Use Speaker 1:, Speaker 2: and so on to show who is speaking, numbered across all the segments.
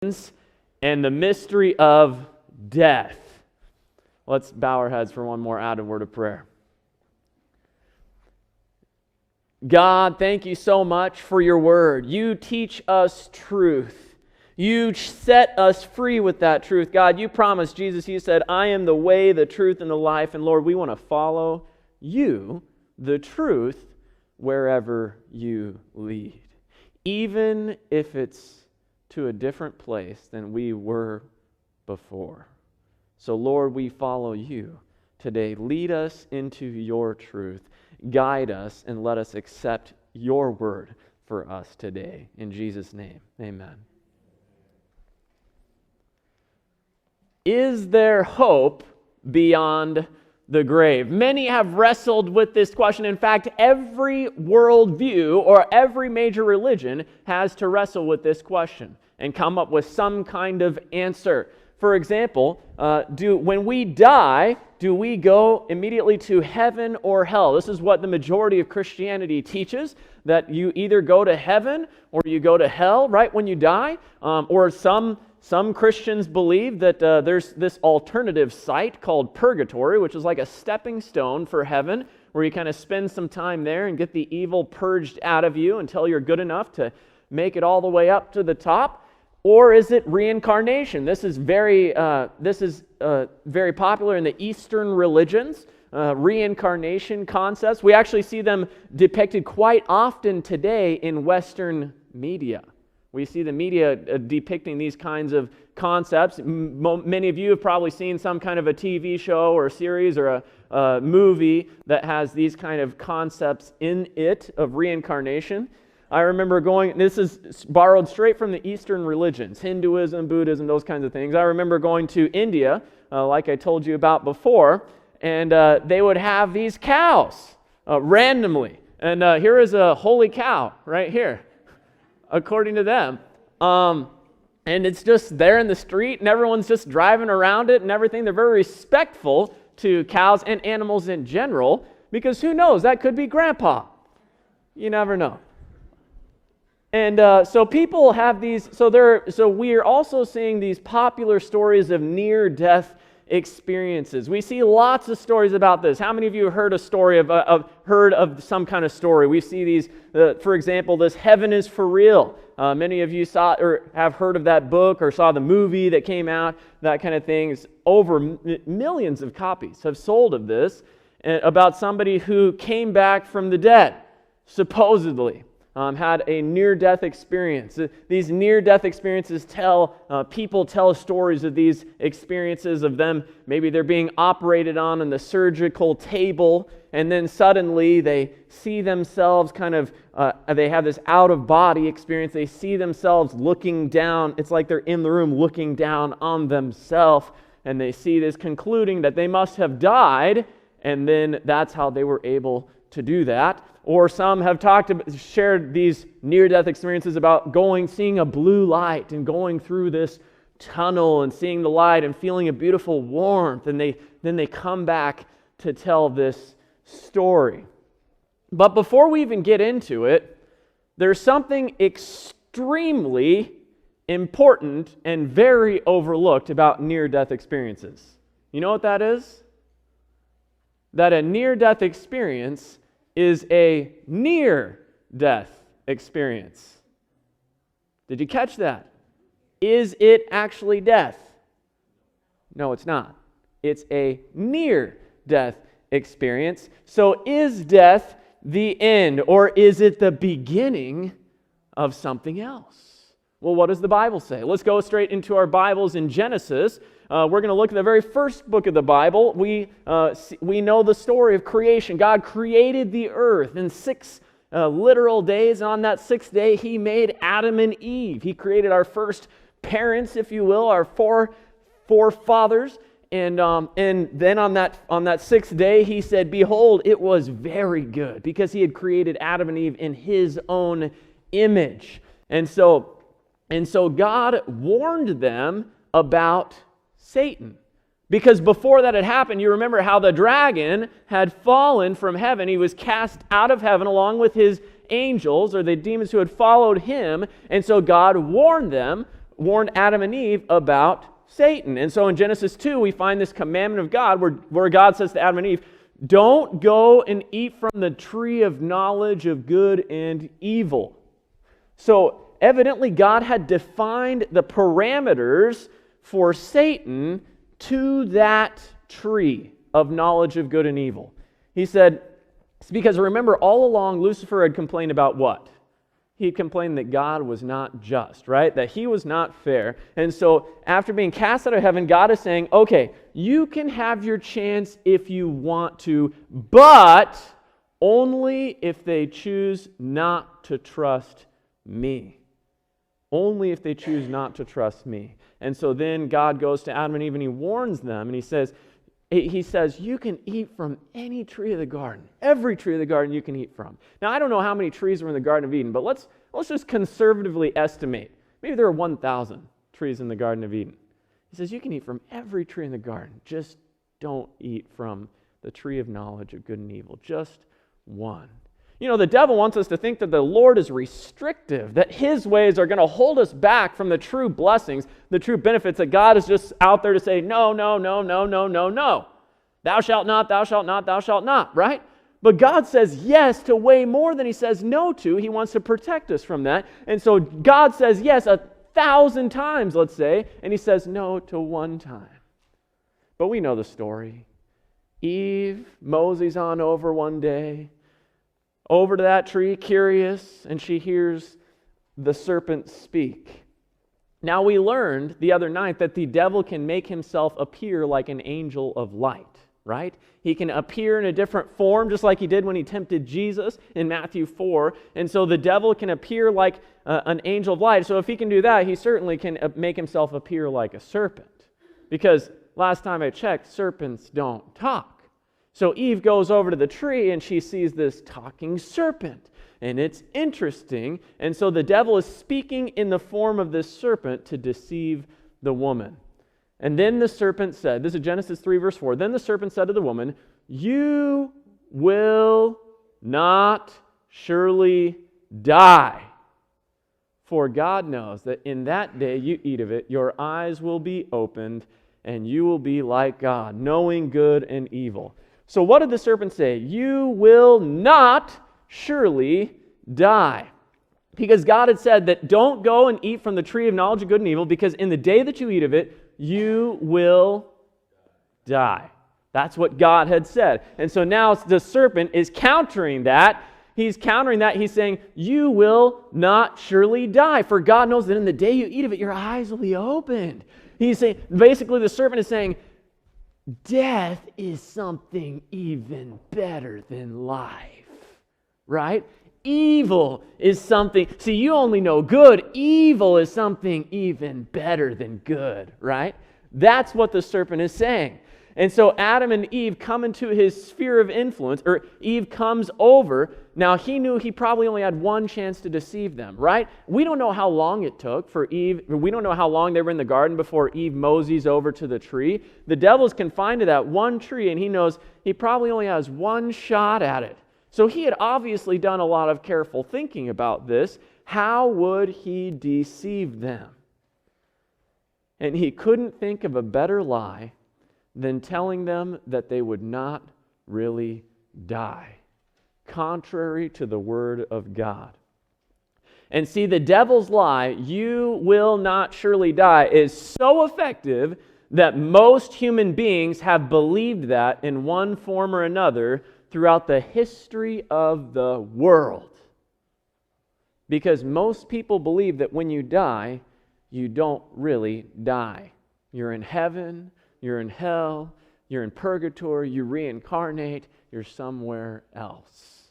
Speaker 1: and the mystery of death. Let's bow our heads for one more added word of prayer. God, thank you so much for your word. You teach us truth. You set us free with that truth. God, you promised, Jesus, you said, I am the way, the truth, and the life. And Lord, we want to follow you, the truth, wherever you lead. Even if it's to a different place than we were before. So Lord, we follow you today. Lead us into your truth. Guide us and let us accept your word for us today. In Jesus' name, amen. Is there hope beyond the grave? Many have wrestled with this question. In fact, every worldview or every major religion has to wrestle with this question and come up with some kind of answer. For example, when we die, do we go immediately to heaven or hell? This is what the majority of Christianity teaches, that you either go to heaven or you go to hell right when you die. Or some Christians believe that there's this alternative site called purgatory, which is like a stepping stone for heaven, where you kind of spend some time there and get the evil purged out of you until you're good enough to make it all the way up to the top. Or is it reincarnation? This is very popular in the Eastern religions, reincarnation concepts. We actually see them depicted quite often today in Western media. We see the media depicting these kinds of concepts. Many of you have probably seen some kind of a TV show or a series or a movie that has these kind of concepts in it of reincarnation. I remember this is borrowed straight from the Eastern religions, Hinduism, Buddhism, those kinds of things. I remember going to India, like I told you about before, and they would have these cows randomly. And here is a holy cow right here, according to them. And it's just there in the street, and everyone's just driving around it and everything. They're very respectful to cows and animals in general, because who knows, that could be Grandpa. You never know. And so people have these, so we are also seeing these popular stories of near-death experiences. We see lots of stories about this. How many of you have heard a story heard of some kind of story? We see these, for example, this Heaven is for Real. Many of you saw or have heard of that book or saw the movie that came out, that kind of thing. Over millions of copies have sold of this, about somebody who came back from the dead, supposedly. Had a near-death experience. These near-death experiences people tell stories of these experiences of them. Maybe they're being operated on the surgical table, and then suddenly they see themselves they have this out-of-body experience. They see themselves looking down. It's like they're in the room looking down on themselves, and they see this concluding that they must have died, and then that's how they were able to do that. Or some have shared these near-death experiences about seeing a blue light and going through this tunnel and seeing the light and feeling a beautiful warmth, and then they come back to tell this story. But before we even get into it, there's something extremely important and very overlooked about near-death experiences. You know what that is? That a near-death experience is a near-death experience. Did you catch that? Is it actually death? No, it's not. It's a near-death experience. So is death the end, or is it the beginning of something else? Well, what does the Bible say? Let's go straight into our Bibles in Genesis. We're going to look at the very first book of the Bible. We know the story of creation. God created the earth in 6 literal days. On that 6th day, He made Adam and Eve. He created our first parents, if you will, our forefathers. And then on that 6th day, He said, "Behold, it was very good," because He had created Adam and Eve in His own image. And so God warned them about Satan. Because before that had happened, you remember how the dragon had fallen from heaven. He was cast out of heaven along with his angels, or the demons who had followed him. And so God warned them warned Adam and Eve about Satan. And so in Genesis 2, we find this commandment of God where God says to Adam and Eve, don't go and eat from the tree of knowledge of good and evil. So evidently God had defined the parameters for Satan to that tree of knowledge of good and evil. He said, because remember, all along Lucifer had complained about what? He had complained that God was not just, right? That he was not fair. And so after being cast out of heaven, God is saying, okay, you can have your chance if you want to, but only if they choose not to trust me. Only if they choose not to trust me. And so then God goes to Adam and Eve and he warns them and he says, you can eat from any tree of the garden. Every tree of the garden you can eat from. Now, I don't know how many trees were in the Garden of Eden, but let's just conservatively estimate. Maybe there are 1,000 trees in the Garden of Eden. He says, you can eat from every tree in the garden. Just don't eat from the tree of knowledge of good and evil. Just one. You know, the devil wants us to think that the Lord is restrictive, that his ways are going to hold us back from the true blessings, the true benefits, that God is just out there to say, no, no, no, no, no, no, no. Thou shalt not, thou shalt not, thou shalt not, right? But God says yes to way more than he says no to. He wants to protect us from that. And so God says yes 1,000 times, let's say, and he says no to one time. But we know the story. Eve moseys on over one day, over to that tree, curious, and she hears the serpent speak. Now we learned the other night that the devil can make himself appear like an angel of light, right? He can appear in a different form, just like he did when he tempted Jesus in Matthew 4. And so the devil can appear like an angel of light. So if he can do that, he certainly can make himself appear like a serpent. Because last time I checked, serpents don't talk. So Eve goes over to the tree and she sees this talking serpent. And it's interesting. And so the devil is speaking in the form of this serpent to deceive the woman. And then the serpent said, this is Genesis 3 verse 4, then the serpent said to the woman, you will not surely die. For God knows that in that day you eat of it, your eyes will be opened, and you will be like God, knowing good and evil. So what did the serpent say? You will not surely die. Because God had said that don't go and eat from the tree of knowledge of good and evil, because in the day that you eat of it, you will die. That's what God had said. And so now the serpent is countering that. He's countering that. He's saying, you will not surely die. For God knows that in the day you eat of it, your eyes will be opened. He's saying, basically the serpent is saying, death is something even better than life, right? Evil is something, see, you only know good. Evil is something even better than good, right? That's what the serpent is saying. And so Adam and Eve come into his sphere of influence, or Eve comes over. Now, he knew he probably only had one chance to deceive them, right? We don't know how long it took for Eve. We don't know how long they were in the garden before Eve moseys over to the tree. The devil's confined to that one tree, and he knows he probably only has one shot at it. So he had obviously done a lot of careful thinking about this. How would he deceive them? And he couldn't think of a better lie than telling them that they would not really die, contrary to the Word of God. And see, the devil's lie, you will not surely die, is so effective that most human beings have believed that in one form or another throughout the history of the world. Because most people believe that when you die, you don't really die. You're in heaven, you're in hell, you're in purgatory, you reincarnate, you're somewhere else.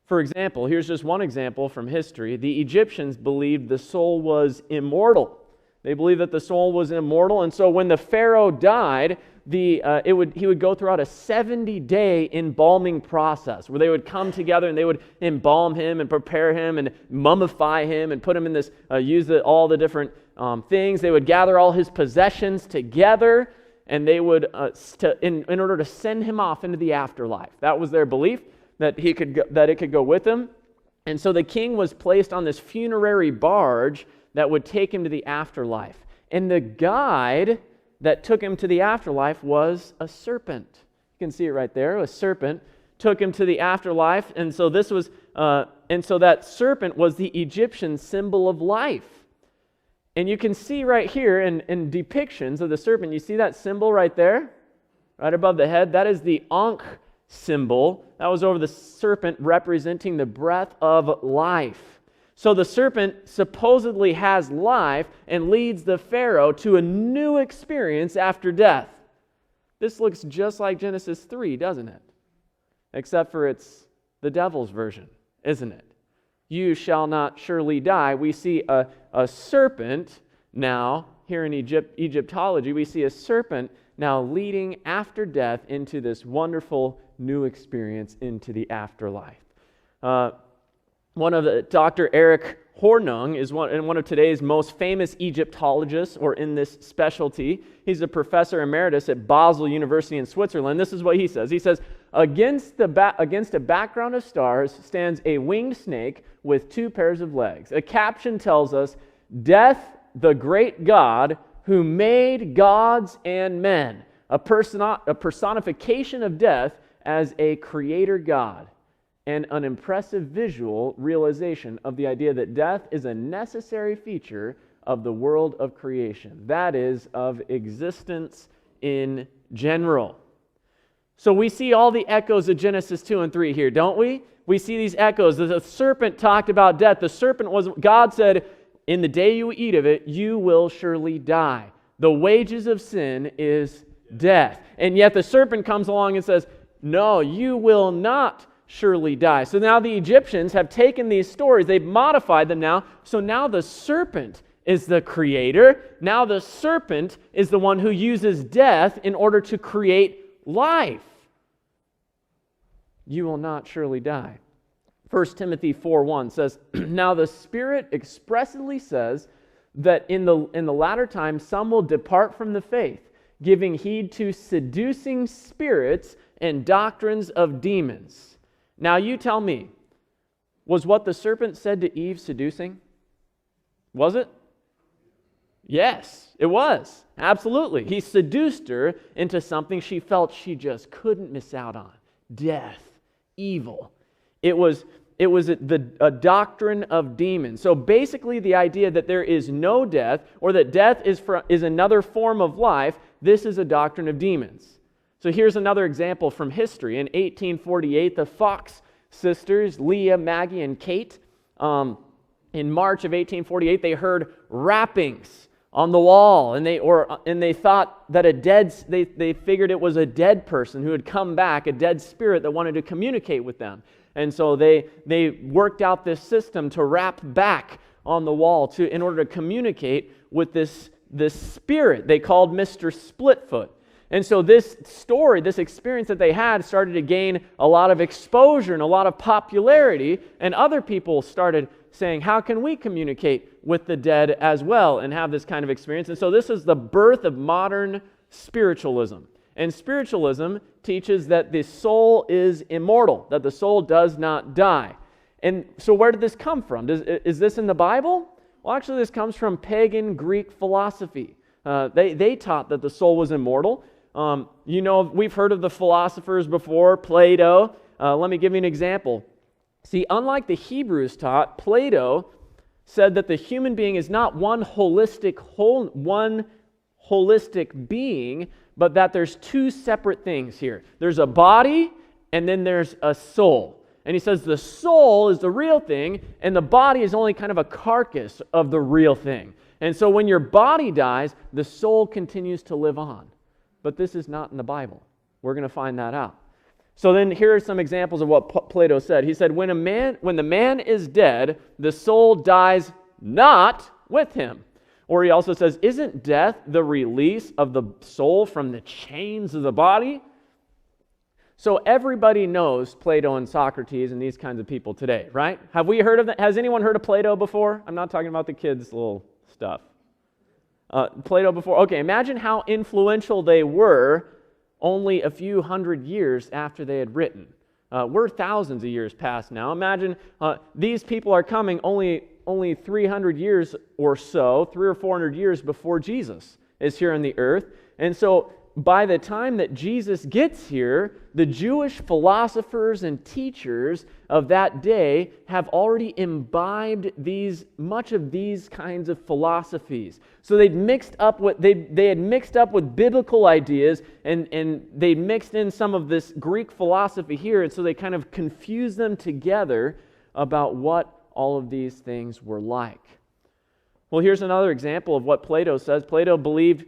Speaker 1: For example, here's just one example from history. The Egyptians believed the soul was immortal. They believed that the soul was immortal, and so when the Pharaoh died, he would go throughout a 70-day embalming process where they would come together and they would embalm him and prepare him and mummify him and put him in this, all the different things. They would gather all his possessions together, and they would, in order to send him off into the afterlife. That was their belief, that it could go with him. And so the king was placed on this funerary barge that would take him to the afterlife. And the guide that took him to the afterlife was a serpent. You can see it right there. A serpent took him to the afterlife, and so that serpent was the Egyptian symbol of life. And you can see right here in depictions of the serpent, you see that symbol right there, right above the head? That is the Ankh symbol. That was over the serpent representing the breath of life. So the serpent supposedly has life and leads the Pharaoh to a new experience after death. This looks just like Genesis 3, doesn't it? Except for it's the devil's version, isn't it? You shall not surely die. We see a serpent now, here in Egyptology, we see a serpent now leading after death into this wonderful new experience into the afterlife. Dr. Eric Hornung is one of today's most famous Egyptologists, or in this specialty. He's a professor emeritus at Basel University in Switzerland. This is what he says. He says, against a background of stars stands a winged snake with two pairs of legs. A caption tells us, Death, the great God, who made gods and men. A personification of death as a creator God. And an impressive visual realization of the idea that death is a necessary feature of the world of creation. That is, of existence in general. So we see all the echoes of Genesis 2 and 3 here, don't we? We see these echoes. The serpent talked about death. God said, in the day you eat of it, you will surely die. The wages of sin is death. And yet the serpent comes along and says, no, you will not surely die. So now the Egyptians have taken these stories, they've modified them now, so now the serpent is the creator. Now the serpent is the one who uses death in order to create life. You will not surely die. 1 Timothy 4:1 says, Now the Spirit expressly says that in the latter time some will depart from the faith, giving heed to seducing spirits and doctrines of demons. Now you tell me, was what the serpent said to Eve seducing? Was it? Yes, it was. Absolutely. He seduced her into something she felt she just couldn't miss out on. Death, evil. It was a doctrine of demons. So basically the idea that there is no death, or that death is another form of life, this is a doctrine of demons. So here's another example from history. In 1848, the Fox sisters, Leah, Maggie, and Kate, in March of 1848, they heard rappings on the wall, and they thought that they figured it was a dead person who had come back, a dead spirit that wanted to communicate with them. And so they worked out this system to rap back on the wall in order to communicate with this spirit they called Mr. Splitfoot. And so this story, this experience that they had started to gain a lot of exposure and a lot of popularity, and other people started saying, how can we communicate with the dead as well and have this kind of experience? And so this is the birth of modern spiritualism. And spiritualism teaches that the soul is immortal, that the soul does not die. And so where did this come from? Is this in the Bible? Well, actually this comes from pagan Greek philosophy. They taught that the soul was immortal. We've heard of the philosophers before, Plato. Let me give you an example. See, unlike the Hebrews taught, Plato said that the human being is not one holistic being, but that there's two separate things here. There's a body, and then there's a soul. And he says the soul is the real thing, and the body is only kind of a carcass of the real thing. And so when your body dies, the soul continues to live on. But this is not in the Bible. We're going to find that out. So then here are some examples of what Plato said. He said, when the man is dead, the soul dies not with him. Or he also says, isn't death the release of the soul from the chains of the body? So everybody knows Plato and Socrates and these kinds of people today, right? Have we heard of that? Has anyone heard of Plato before? I'm not talking about the kids' little stuff. Plato before. Okay, imagine how influential they were only a few hundred years after they had written. We're thousands of years past now. Imagine these people are coming only 300 years or so, 300 or 400 years before Jesus is here on the earth. And so by the time that Jesus gets here, the Jewish philosophers and teachers of that day have already imbibed much of these kinds of philosophies. So they had mixed up with biblical ideas, and they mixed in some of this Greek philosophy here, and so they kind of confused them together about what all of these things were like. Well, here's another example of what Plato says. Plato believed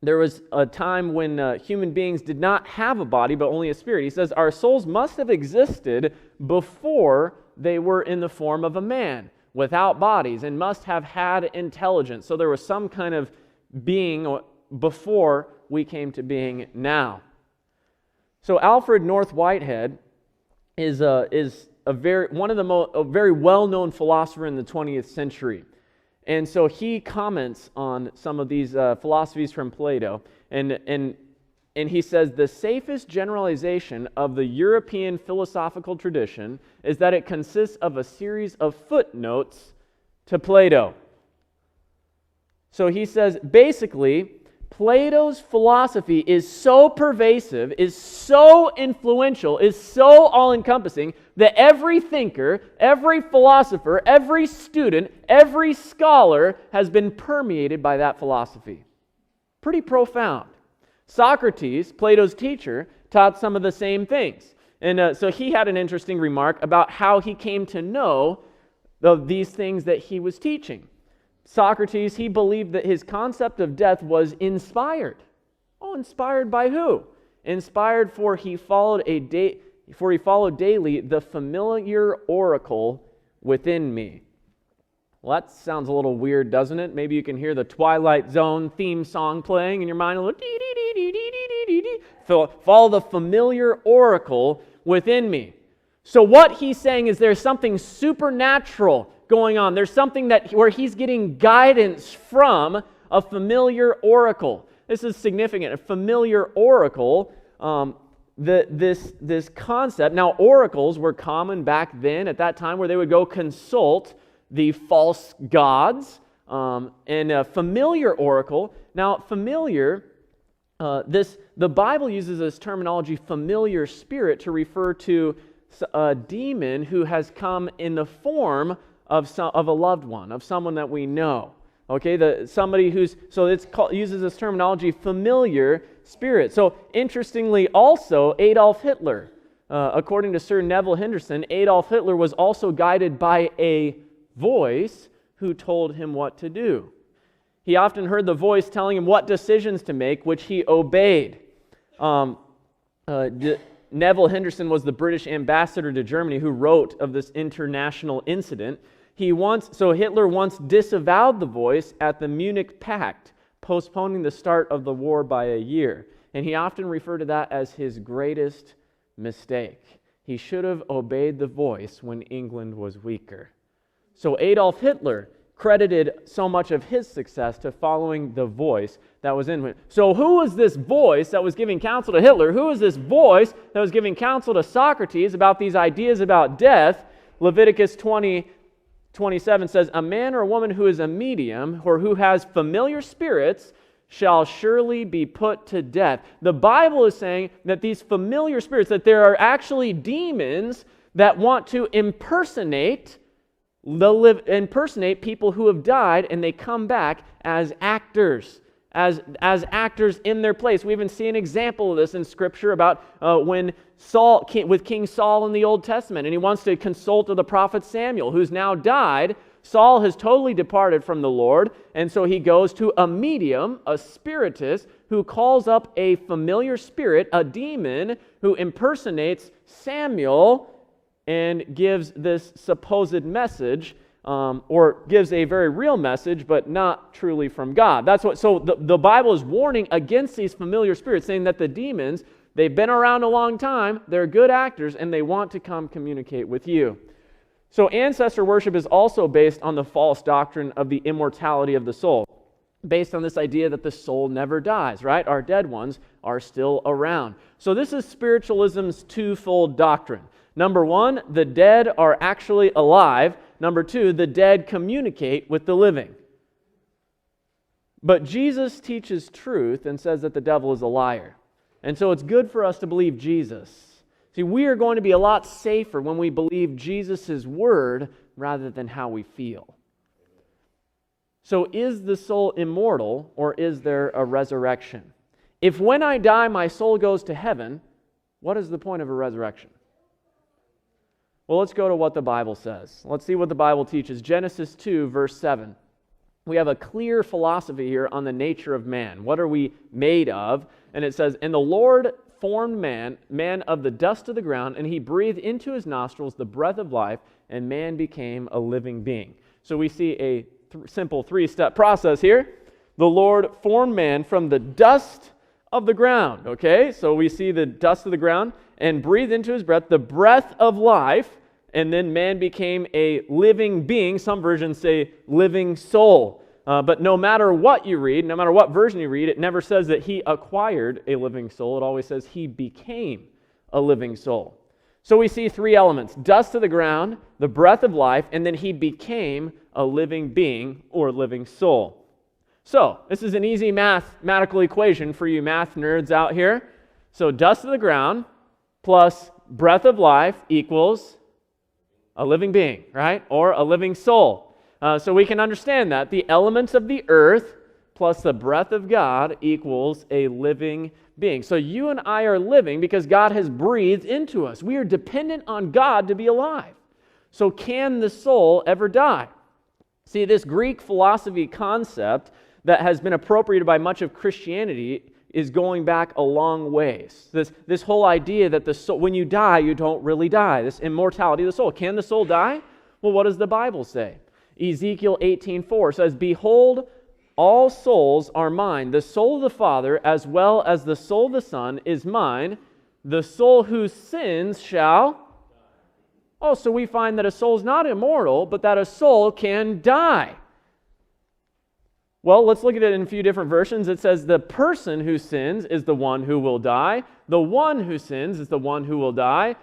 Speaker 1: there was a time when human beings did not have a body, but only a spirit. He says, our souls must have existed before they were in the form of a man, without bodies, and must have had intelligence. So there was some kind of being before we came to being now. So Alfred North Whitehead is a very well-known philosopher in the 20th century. And so he comments on some of these philosophies from Plato, and he says the safest generalization of the European philosophical tradition is that it consists of a series of footnotes to Plato. So he says basically, Plato's philosophy is so pervasive, is so influential, is so all-encompassing that every thinker, every philosopher, every student, every scholar has been permeated by that philosophy. Pretty profound. Socrates, Plato's teacher, taught some of the same things. And so he had an interesting remark about how he came to know of these things that he was teaching. Socrates, he believed that his concept of death was inspired. Oh, inspired by who? Inspired for he followed daily the familiar oracle within me. Well, that sounds a little weird, doesn't it? Maybe you can hear the Twilight Zone theme song playing in your mind. A little dee dee dee dee dee dee dee dee. Follow the familiar oracle within me. So what he's saying is there's something supernatural going on. There's something where he's getting guidance from a familiar oracle. This is significant. A familiar oracle, this concept. Now, oracles were common back then at that time, where they would go consult the false gods. And a familiar oracle. Now, familiar. The Bible uses this terminology, familiar spirit, to refer to a demon who has come in the form of a loved one, of someone that we know. Okay, uses this terminology, familiar spirit. So interestingly, also Adolf Hitler, according to Sir Neville Henderson, Adolf Hitler was also guided by a voice who told him what to do. He often heard the voice telling him what decisions to make, which he obeyed. Neville Henderson was the British ambassador to Germany who wrote of this international incident. Hitler once disavowed the voice at the Munich Pact, postponing the start of the war by a year. And he often referred to that as his greatest mistake. He should have obeyed the voice when England was weaker. So Adolf Hitler credited so much of his success to following the voice that was in him. So who was this voice that was giving counsel to Hitler? Who was this voice that was giving counsel to Socrates about these ideas about death? Leviticus 20:27 says, a man or a woman who is a medium or who has familiar spirits shall surely be put to death. The Bible is saying that these familiar spirits, that there are actually demons that want to impersonate people who have died, and they come back as actors, as actors in their place. We even see an example of this in Scripture about when with King Saul in the Old Testament, and he wants to consult with the prophet Samuel, who's now died. Saul has totally departed from the Lord, and so he goes to a medium, a spiritist, who calls up a familiar spirit, a demon, who impersonates Samuel and gives this supposed message, or gives a very real message, but not truly from God. So the Bible is warning against these familiar spirits, saying that the demons, they've been around a long time, they're good actors, and they want to come communicate with you. So ancestor worship is also based on the false doctrine of the immortality of the soul. based on this idea that the soul never dies, right? Our dead ones are still around. So this is spiritualism's twofold doctrine. Number one, the dead are actually alive. Number two, the dead communicate with the living. But Jesus teaches truth and says that the devil is a liar. And so it's good for us to believe Jesus. See, we are going to be a lot safer when we believe Jesus' word rather than how we feel. So is the soul immortal, or is there a resurrection? If when I die my soul goes to heaven, what is the point of a resurrection? Well, let's go to what the Bible says. Let's see what the Bible teaches. Genesis 2, verse 7. We have a clear philosophy here on the nature of man. What are we made of? And it says, "And the Lord formed man of the dust of the ground, and he breathed into his nostrils the breath of life, and man became a living being." So we see a simple three-step process here. The Lord formed man from the dust of the ground, okay? So we see the dust of the ground and breathed into his breath the breath of life, and then man became a living being. Some versions say living soul. But no matter what you read, no matter what version you read, it never says that he acquired a living soul. It always says he became a living soul. So we see three elements: dust of the ground, the breath of life, and then he became a living being or living soul. So this is an easy mathematical equation for you math nerds out here. So dust of the ground plus breath of life equals a living being, right? Or a living soul. So we can understand that the elements of the earth plus the breath of God equals a living being. So you and I are living because God has breathed into us. We are dependent on God to be alive. So can the soul ever die? See, this Greek philosophy concept that has been appropriated by much of Christianity is going back a long ways. This whole idea that the soul, when you die, you don't really die. This immortality of the soul. Can the soul die? Well, what does the Bible say? Ezekiel 18:4 says, "Behold, all souls are mine. The soul of the Father, as well as the soul of the Son, is mine. The soul who sins shall..." Oh, so we find that a soul is not immortal, but that a soul can die. Well, let's look at it in a few different versions. It says, "The person who sins is the one who will die. The one who sins is the one who will die.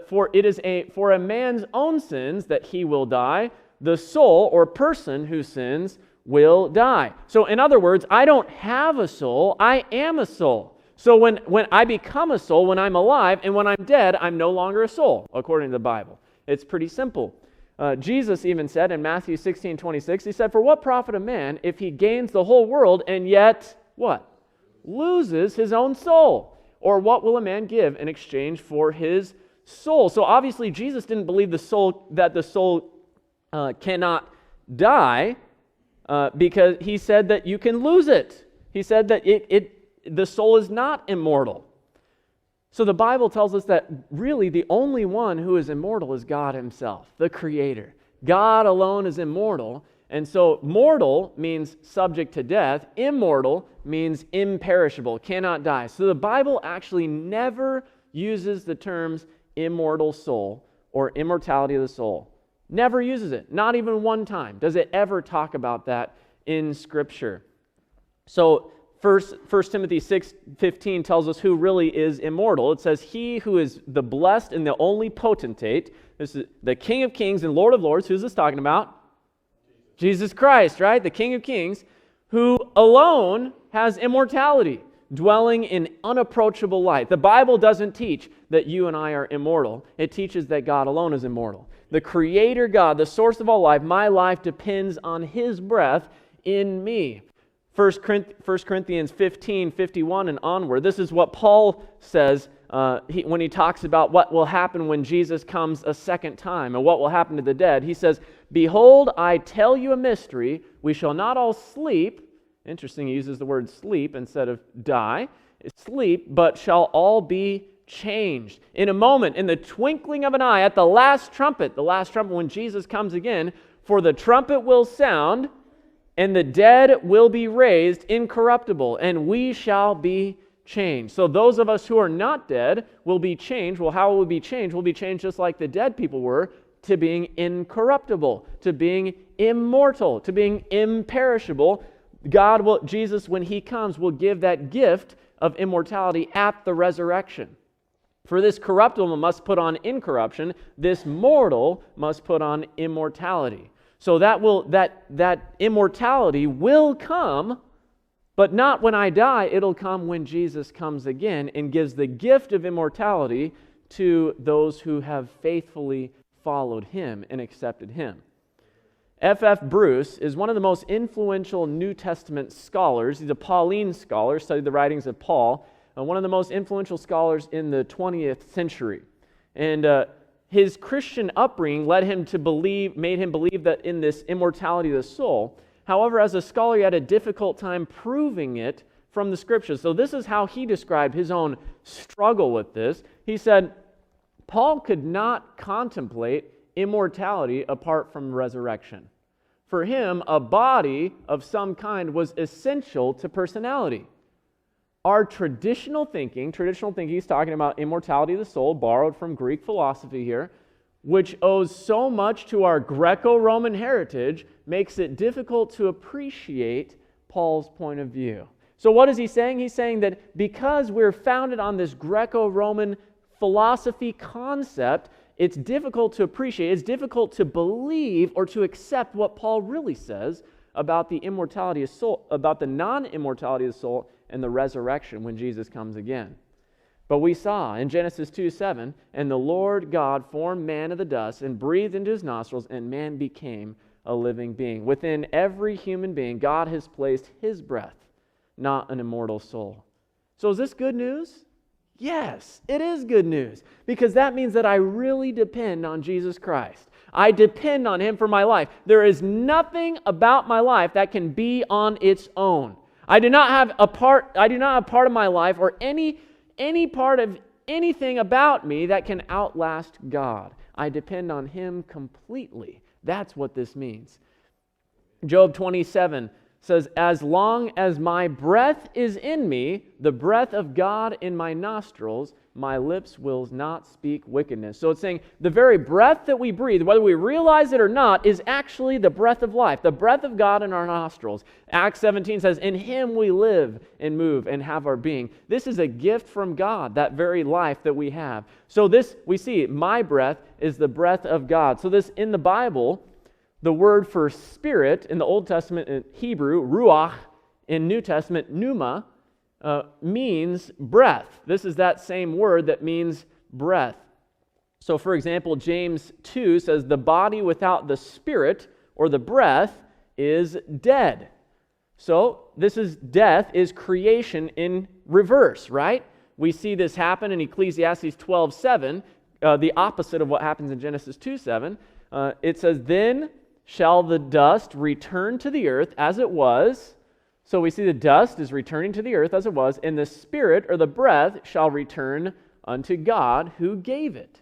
Speaker 1: For it is for a man's own sins that he will die. The soul or person who sins will die." So in other words, I don't have a soul, I am a soul. So when I become a soul, when I'm alive, and when I'm dead, I'm no longer a soul, according to the Bible. It's pretty simple. Jesus even said in Matthew 16:26, he said, "For what profit a man if he gains the whole world and yet," what? "Loses his own soul? Or what will a man give in exchange for his soul?" So obviously Jesus didn't believe that the soul cannot die, because he said that you can lose it. He said that the soul is not immortal. So the Bible tells us that really the only one who is immortal is God himself, the Creator. God alone is immortal, and so mortal means subject to death. Immortal means imperishable, cannot die. So the Bible actually never uses the terms immortal soul or immortality of the soul. Never uses it. Not even one time does it ever talk about that in Scripture. So 1 Timothy 6:15 tells us who really is immortal. It says, "He who is the blessed and the only potentate," this is the King of Kings and Lord of Lords. Who's this talking about? Jesus Christ, right? The King of Kings, who alone has immortality, dwelling in unapproachable light. The Bible doesn't teach that you and I are immortal. It teaches that God alone is immortal. The Creator God, the source of all life, my life depends on His breath in me. 1 Corinthians 15:51 and onward. This is what Paul says when he talks about what will happen when Jesus comes a second time and what will happen to the dead. He says, "Behold, I tell you a mystery. We shall not all sleep." Interesting, he uses the word sleep instead of die. Sleep, but shall all be changed. In a moment, in the twinkling of an eye, at the last trumpet when Jesus comes again, "For the trumpet will sound, and the dead will be raised incorruptible, and we shall be changed." So those of us who are not dead will be changed. Well, how will we be changed? We'll be changed just like the dead people were, to being incorruptible, to being immortal, to being imperishable. Jesus, when he comes, will give that gift of immortality at the resurrection. For this corruptible must put on incorruption, this mortal must put on immortality. So that immortality will come, but not when I die. It'll come when Jesus comes again and gives the gift of immortality to those who have faithfully followed him and accepted him. F.F. Bruce is one of the most influential New Testament scholars. He's a Pauline scholar, studied the writings of Paul, and one of the most influential scholars in the 20th century. And his Christian upbringing made him believe that in this immortality of the soul. However, as a scholar, he had a difficult time proving it from the Scriptures. So this is how he described his own struggle with this. He said, Paul could not contemplate immortality apart from resurrection. For him, a body of some kind was essential to personality. Our traditional thinking, he's talking about immortality of the soul, borrowed from Greek philosophy here, which owes so much to our Greco-Roman heritage, makes it difficult to appreciate Paul's point of view. So what is he saying? He's saying that because we're founded on this Greco-Roman philosophy concept, it's difficult to appreciate, it's difficult to believe or to accept what Paul really says about the immortality of soul, about the non-immortality of the soul and the resurrection when Jesus comes again. But we saw in Genesis 2:7, and the Lord God formed man of the dust and breathed into his nostrils, and man became a living being. Within every human being, God has placed his breath, not an immortal soul. So is this good news? Yes, it is good news, because that means that I really depend on Jesus Christ. I depend on him for my life. There is nothing about my life that can be on its own. I do not have part of my life or any part of anything about me that can outlast God. I depend on him completely. That's what this means. Job 27 says, as long as my breath is in me, the breath of God in my nostrils, my lips will not speak wickedness. So it's saying the very breath that we breathe, whether we realize it or not, is actually the breath of life, the breath of God in our nostrils. Acts 17 says, in him we live and move and have our being. This is a gift from God, that very life that we have. So this, we see, my breath is the breath of God. So this, in the Bible, the word for spirit in the Old Testament in Hebrew, ruach, in New Testament, pneuma, means breath. This is that same word that means breath. So for example, James 2 says, the body without the spirit or the breath is dead. So this is death is creation in reverse, right? We see this happen in Ecclesiastes 12:7, the opposite of what happens in Genesis 2:7. It says, then shall the dust return to the earth as it was. So we see the dust is returning to the earth as it was, and the spirit or the breath shall return unto God who gave it.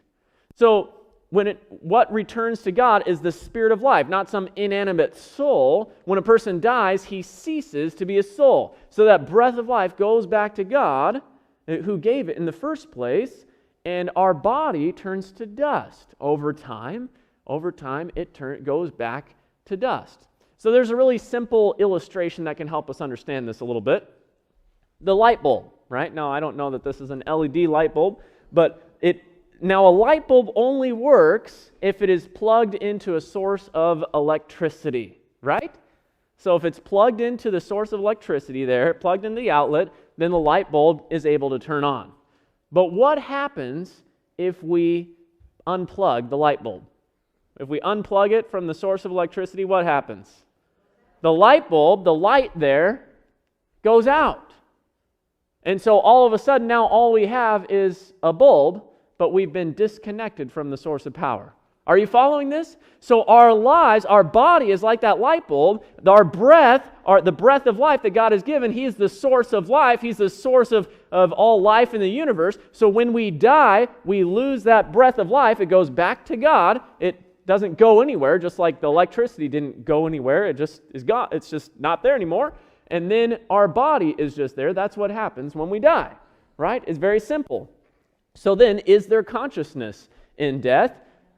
Speaker 1: So what returns to God is the spirit of life, not some inanimate soul. When a person dies, he ceases to be a soul. So that breath of life goes back to God who gave it in the first place, and our body turns to dust. Over time, it goes back to dust. So there's a really simple illustration that can help us understand this a little bit. The light bulb, right? Now, I don't know that this is an LED light bulb, but now a light bulb only works if it is plugged into a source of electricity, right? So if it's plugged into the source of electricity there, plugged into the outlet, then the light bulb is able to turn on. But what happens if we unplug the light bulb? If we unplug it from the source of electricity, what happens? The light bulb, the light there, goes out. And so all of a sudden now all we have is a bulb, but we've been disconnected from the source of power. Are you following this? So our lives, our body is like that light bulb. Our breath, the breath of life that God has given, He is the source of life. He's the source of all life in the universe. So when we die, we lose that breath of life. It goes back to God. It doesn't go anywhere, just like the electricity didn't go anywhere. It just is gone. It's just not there anymore. And then our body is just there. That's what happens when we die, right? It's very simple. So then, is there consciousness in death?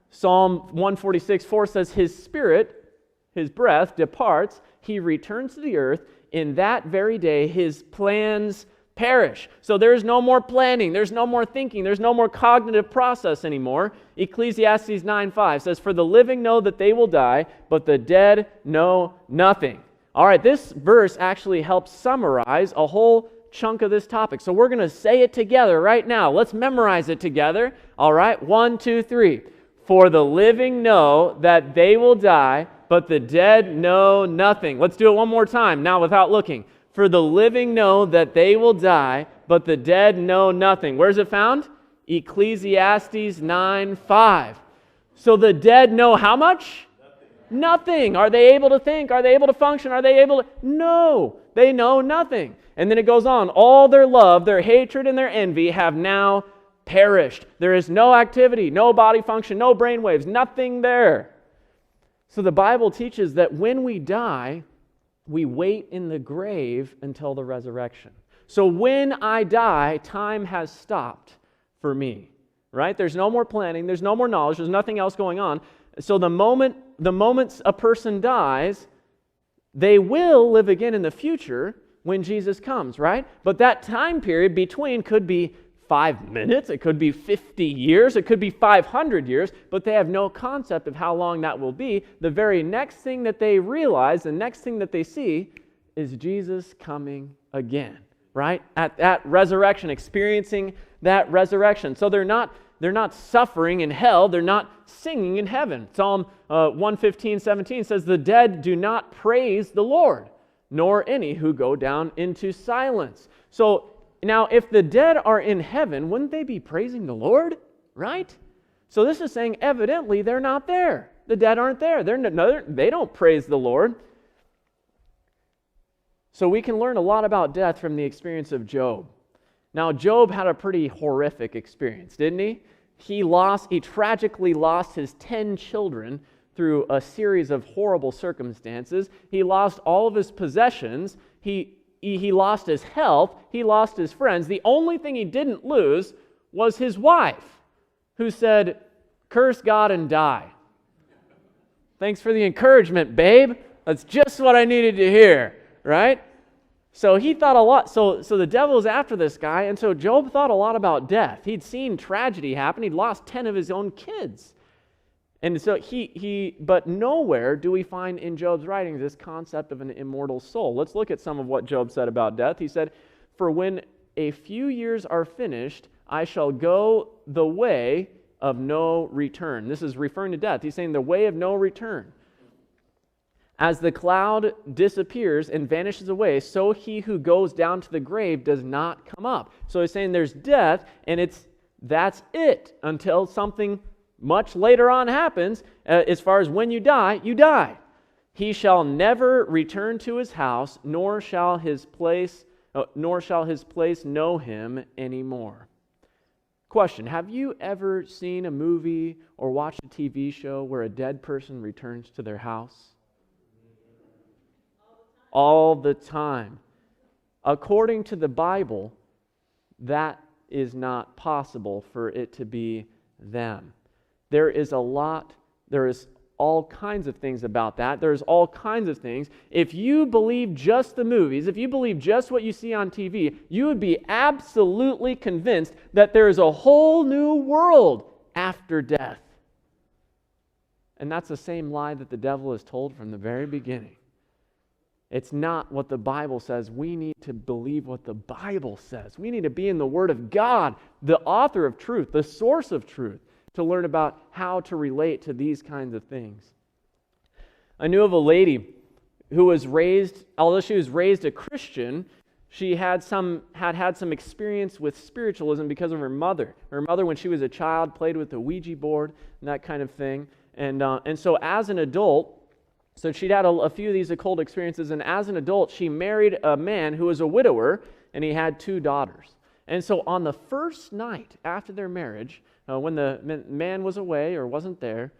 Speaker 1: Psalm 146:4 says, His spirit, His breath, departs, he returns to the earth. In that very day, his plans perish. So there's no more planning, there's no more thinking, there's no more cognitive process anymore. Ecclesiastes 9:5 says, "For the living know that they will die, but the dead know nothing." All right, this verse actually helps summarize a whole chunk of this topic. So we're going to say it together right now. Let's memorize it together. All right, 1, 2, 3. For the living know that they will die, but the dead know nothing. Let's do it one more time, now without looking. For the living know that they will die, but the dead know nothing. Where's it found? Ecclesiastes 9:5. So the dead know how much? Nothing. Are they able to think? Are they able to function? Are they able to? No, they know nothing. And then it goes on. All their love, their hatred, and their envy have now perished. There is no activity, no body function, no brain waves, nothing there. So the Bible teaches that when we die, we wait in the grave until the resurrection. So when I die, time has stopped for me, right? There's no more planning, there's no more knowledge, there's nothing else going on. So the moment a person dies, they will live again in the future when Jesus comes, right? But that time period between could be 5 minutes, it could be 50 years, it could be 500 years, but they have no concept of how long that will be. The very next thing that they realize, the next thing that they see is Jesus coming again, right? At that resurrection, experiencing that resurrection. So they're not suffering in hell, they're not singing in heaven. Psalm 115:17 says, "The dead do not praise the Lord, nor any who go down into silence." So now, if the dead are in heaven, wouldn't they be praising the Lord, right? So this is saying evidently they're not there. The dead aren't there. They don't praise the Lord. So we can learn a lot about death from the experience of Job. Now, Job had a pretty horrific experience, didn't he? He tragically lost his 10 children through a series of horrible circumstances. He lost all of his possessions. He lost his health. He lost his friends. The only thing he didn't lose was his wife, who said, "Curse God and die." Thanks for the encouragement, babe. That's just what I needed to hear, right? So he thought a lot. So the devil is after this guy, and so Job thought a lot about death. He'd seen tragedy happen. He'd lost 10 of his own kids. And so but nowhere do we find in Job's writings this concept of an immortal soul. Let's look at some of what Job said about death. He said, "For when a few years are finished, I shall go the way of no return." This is referring to death. He's saying the way of no return. "As the cloud disappears and vanishes away, so he who goes down to the grave does not come up." So he's saying there's death, and that's it until something much later on happens. As far as when you die, you die. "He shall never return to his house, nor shall his place know him anymore." Question: have you ever seen a movie or watched a TV show where a dead person returns to their house? All the time. According to the Bible, that is not possible for it to be them. There is all kinds of things about that. There's all kinds of things. If you believe just the movies, if you believe just what you see on TV, you would be absolutely convinced that there is a whole new world after death. And that's the same lie that the devil has told from the very beginning. It's not what the Bible says. We need to believe what the Bible says. We need to be in the Word of God, the author of truth, the source of truth, to learn about how to relate to these kinds of things. I knew of a lady who was raised, although she was raised a Christian, she had had some experience with spiritualism because of her mother. Her mother, when she was a child, played with the Ouija board and that kind of thing. And so as an adult, so she'd had a few of these occult experiences, and as an adult, she married a man who was a widower, and he had 2 daughters. And so on the first night after their marriage, when the man was away or wasn't there,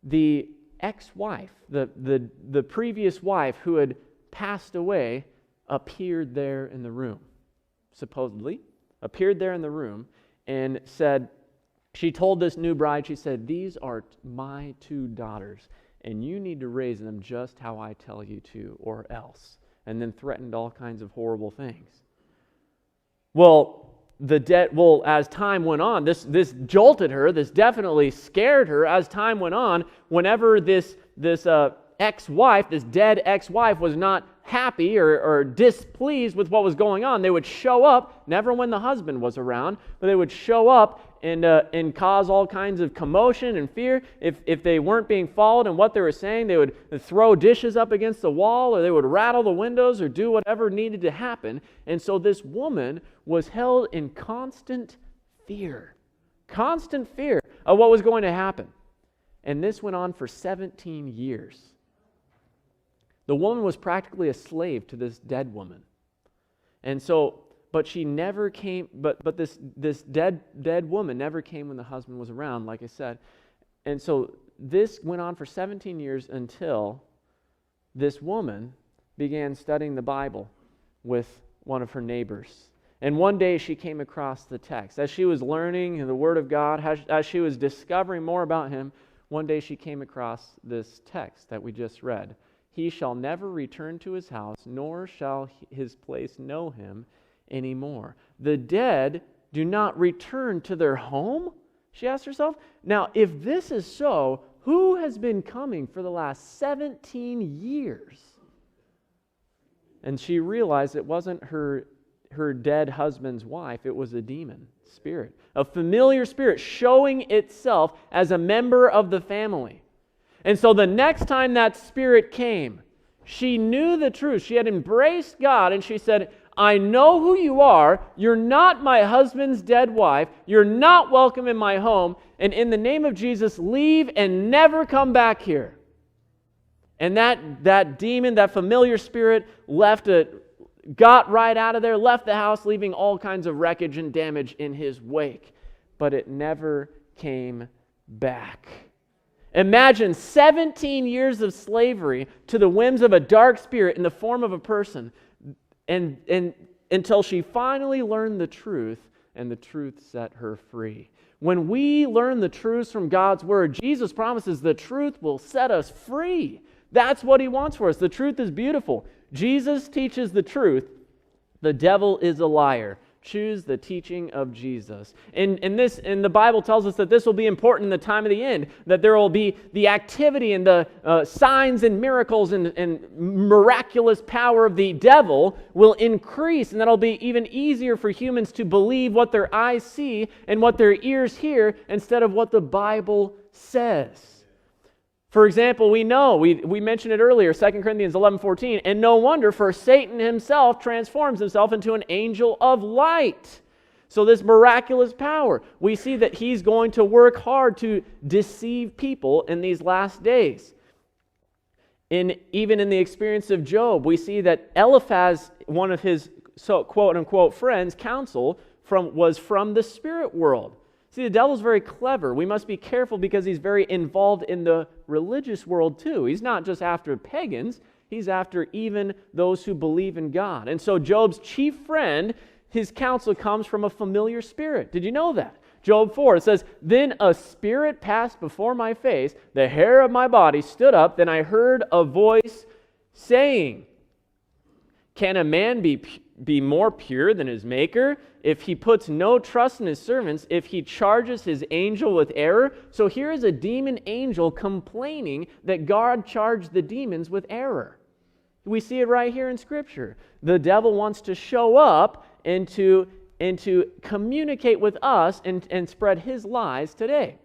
Speaker 1: the ex-wife, the previous wife who had passed away, appeared there in the room, supposedly, appeared there in the room and said, she told this new bride, she said, "These are my 2 daughters, and you need to raise them just how I tell you to, or else. And then threatened all kinds of horrible things. Well, as time went on, this jolted her. This definitely scared her. As time went on, whenever this ex-wife, this dead ex-wife, was not happy or displeased with what was going on, they would show up, never when the husband was around, but they would show up and cause all kinds of commotion and fear. If they weren't being followed in what they were saying, they would throw dishes up against the wall, or they would rattle the windows, or do whatever needed to happen. And so this woman was held in constant fear of what was going to happen. And this went on for 17 years. The woman was practically a slave to this dead woman. And so, but she never came, but this dead woman never came when the husband was around, like I said. And so this went on for 17 years until this woman began studying the Bible with one of her neighbors. And one day she came across the text. As she was learning the Word of God, as she was discovering more about Him, one day she came across this text that we just read. He shall never return to his house, nor shall his place know him anymore. The dead do not return to their home? She asked herself. Now, if this is so, who has been coming for the last 17 years? And she realized it wasn't her dead husband's wife, it was a demon spirit, a familiar spirit showing itself as a member of the family. And so the next time that spirit came, she knew the truth. She had embraced God, and she said, I know who you are. You're not my husband's dead wife. You're not welcome in my home. And in the name of Jesus, leave and never come back here. And that demon, that familiar spirit, got right out of there, left the house, leaving all kinds of wreckage and damage in his wake. But it never came back. Imagine 17 years of slavery to the whims of a dark spirit in the form of a person, and until she finally learned the truth, and the truth set her free. When we learn the truths from God's Word, Jesus promises the truth will set us free. That's what He wants for us. The truth is beautiful. Jesus teaches the truth. The devil is a liar. Choose the teaching of Jesus. And the Bible tells us that this will be important in the time of the end, that there will be the activity and the signs and miracles and miraculous power of the devil will increase, and that it'll be even easier for humans to believe what their eyes see and what their ears hear instead of what the Bible says. For example, we know, we mentioned it earlier, 2 Corinthians 11:14, and no wonder, for Satan himself transforms himself into an angel of light. So this miraculous power, we see that he's going to work hard to deceive people in these last days. Even in the experience of Job, we see that Eliphaz, one of his quote-unquote friends, counsel was from the spirit world. See, the devil's very clever. We must be careful because he's very involved in the religious world too. He's not just after pagans, he's after even those who believe in God. And so Job's chief friend, his counsel comes from a familiar spirit. Did you know that? Job 4, it says, Then a spirit passed before my face, the hair of my body stood up, then I heard a voice saying, Can a man be more pure than his maker? If he puts no trust in his servants, if he charges his angel with error. So here is a demon angel complaining that God charged the demons with error. We see it right here in Scripture. The devil wants to show up and to communicate with us and spread his lies today.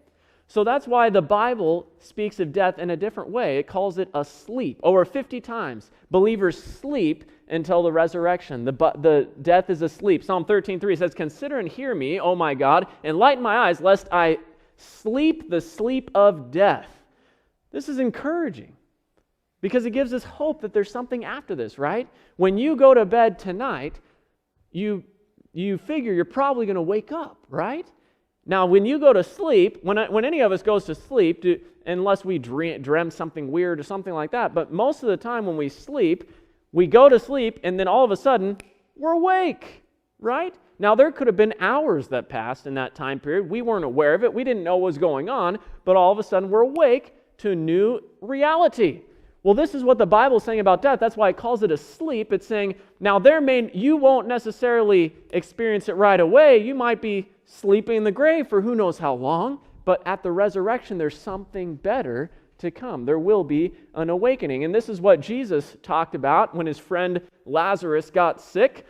Speaker 1: So that's why the Bible speaks of death in a different way. It calls it a sleep. Over 50 times, believers sleep until the resurrection. The death is asleep. Psalm 13:3 says, Consider and hear me, O my God, and lighten my eyes, lest I sleep the sleep of death. This is encouraging because it gives us hope that there's something after this, right? When you go to bed tonight, you figure you're probably going to wake up, right? Now, when you go to sleep, when any of us goes to sleep, unless we dream something weird or something like that, but most of the time when we sleep, we go to sleep and then all of a sudden, we're awake, right? Now, there could have been hours that passed in that time period. We weren't aware of it. We didn't know what was going on, but all of a sudden we're awake to new reality. Well, this is what the Bible is saying about death. That's why it calls it a sleep. It's saying, now you won't necessarily experience it right away. You might be sleeping in the grave for who knows how long, but at the resurrection, there's something better to come. There will be an awakening. And this is what Jesus talked about when his friend Lazarus got sick.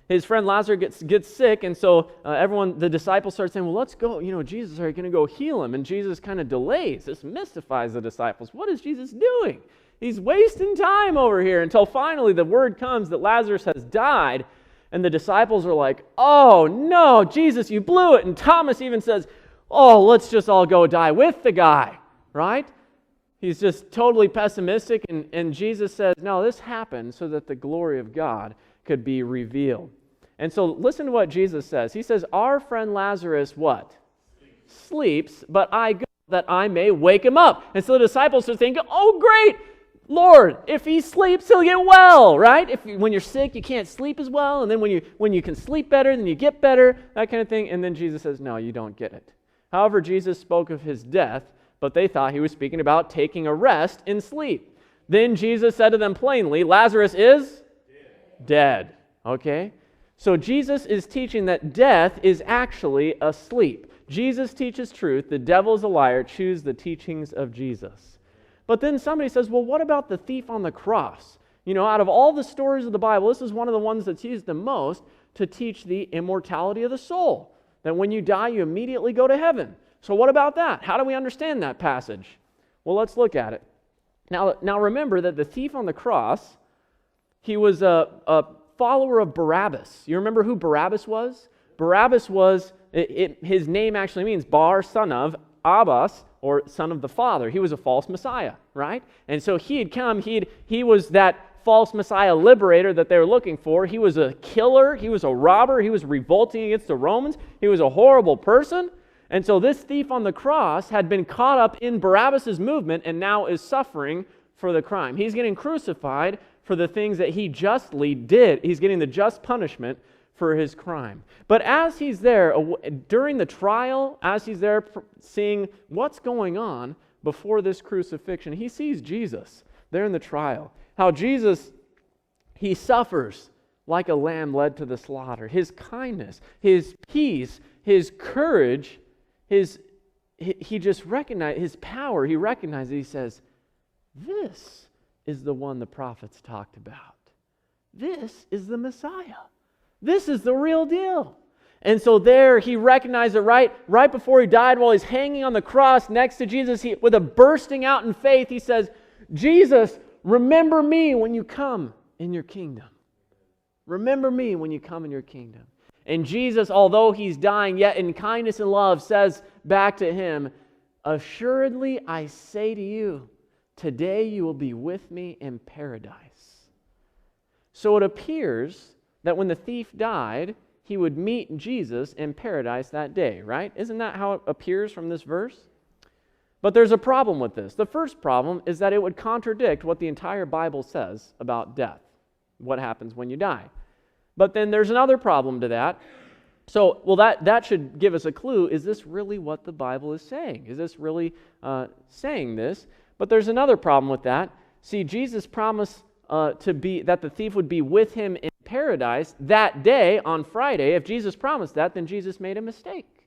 Speaker 1: His friend Lazarus gets sick, and so the disciples start saying, well, let's go. Jesus, are you going to go heal him? And Jesus kind of delays. This mystifies the disciples. What is Jesus doing? He's wasting time over here until finally the word comes that Lazarus has died, and the disciples are like, oh, no, Jesus, you blew it. And Thomas even says, oh, let's just all go die with the guy, right? He's just totally pessimistic, and Jesus says, no, this happened so that the glory of God could be revealed. And so listen to what Jesus says. He says, our friend Lazarus, what? Sleeps, but I go that I may wake him up. And so the disciples are thinking, oh, great, Lord, if he sleeps, he'll get well, right? When you're sick, you can't sleep as well. And then when you can sleep better, then you get better, that kind of thing. And then Jesus says, no, you don't get it. However, Jesus spoke of his death, but they thought he was speaking about taking a rest in sleep. Then Jesus said to them plainly, Lazarus is dead. Okay? So Jesus is teaching that death is actually asleep. Jesus teaches truth. The devil is a liar. Choose the teachings of Jesus. But then somebody says, well, what about the thief on the cross? Out of all the stories of the Bible, this is one of the ones that's used the most to teach the immortality of the soul. That when you die, you immediately go to heaven. So what about that? How do we understand that passage? Well, let's look at it. Now remember that the thief on the cross, he was a follower of Barabbas. You remember who Barabbas was? Barabbas was, his name actually means Bar, son of, Abbas, or son of the Father. He was a false Messiah, right? And so he had come, he was that false Messiah liberator that they were looking for. He was a killer, he was a robber, he was revolting against the Romans, he was a horrible person. And so this thief on the cross had been caught up in Barabbas' movement and now is suffering for the crime. He's getting crucified for the things that he justly did. He's getting the just punishment for his crime. But as he's there, during the trial, as he's there seeing what's going on before this crucifixion, he sees Jesus there in the trial. How Jesus, he suffers like a lamb led to the slaughter. His kindness, his peace, his courage, he just recognized his power. He recognizes, he says, this is the one the prophets talked about. This is the Messiah. This is the real deal. And so there he recognized it right before he died, while he's hanging on the cross next to Jesus, with a bursting out in faith, he says, Jesus, remember me when you come in your kingdom. Remember me when you come in your kingdom. And Jesus, although he's dying, yet in kindness and love, says back to him, assuredly I say to you, today you will be with me in paradise. So it appears that when the thief died, he would meet Jesus in paradise that day, right? Isn't that how it appears from this verse? But there's a problem with this. The first problem is that it would contradict what the entire Bible says about death, what happens when you die. But then there's another problem to that. So, that should give us a clue. Is this really what the Bible is saying? Is this really saying this? But there's another problem with that. See, Jesus promised that the thief would be with him in paradise that day on Friday. If Jesus promised that, then Jesus made a mistake.